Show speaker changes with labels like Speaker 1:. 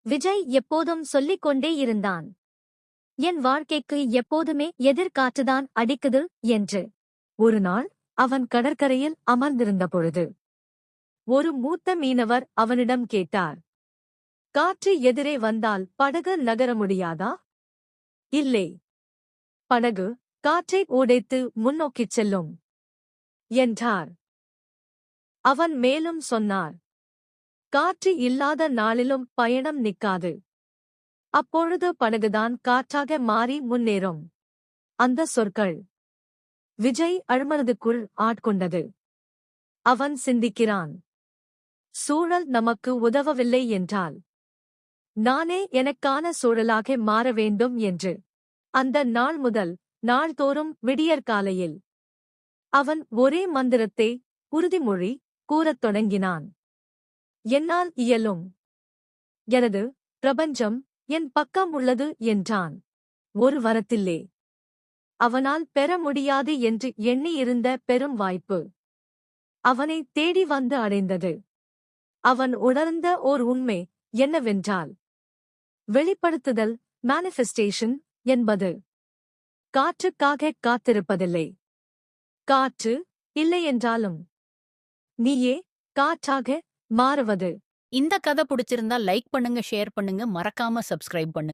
Speaker 1: விஜய் எப்போதும் சொல்லிக் கொண்டே இருந்தான். என் வாழ்க்கைக்கு எப்போதுமே எதிர்காற்றுதான் அடிக்குது என்று. ஒரு நாள் அவன் கடற்கரையில் அமர்ந்திருந்த பொழுது ஒரு மூத்த மீனவர் அவனிடம் கேட்டார். காற்று எதிரே வந்தால் படகு நகர முடியாதா? இல்லை. படகு காற்றை உடைத்து முன்னோக்கிச் செல்லும் என்றார். அவன் மேலும் சொன்னார். காற்று இல்லாத நாளிலும் பயணம் நிற்காது. அப்பொழுது படகுதான் காற்றாக மாறி முன்னேறும். அந்த சொற்கள் விஜய் அழ்மனதுக்குள் ஆட்கொண்டது. அவன் சிந்திக்கிறான். சூழல் நமக்கு உதவவில்லை என்றால் நானே எனக்கான சூழலாக மாற வேண்டும் என்று. அந்த நாள் முதல் நாள்தோறும் விடியற்காலையில் அவன் ஒரே மந்திரத்தை உறுதிமொழி கூறத் தொடங்கினான். என்னால் இயலும். எனது பிரபஞ்சம் என் பக்கம் உள்ளது என்றான். ஒரு வரத்தில்லே அவனால் பெற முடியாது என்று எண்ணியிருந்த பெரும் வாய்ப்பு அவனை தேடி வந்து அடைந்தது. அவன் உணர்ந்த ஓர் உண்மை என்னவென்றால், வெளிப்படுத்துதல் மேனிஃபெஸ்டேஷன் என்பது காற்றுக்காக காத்திருப்பதில்லை. காற்று இல்லையென்றாலும் நீயே காற்றாக மாறுவது.
Speaker 2: இந்த கதை பிடிச்சிருந்தா லைக் பண்ணுங்க, ஷேர் பண்ணுங்க, மறக்காம சப்ஸ்கிரைப் பண்ணுங்க.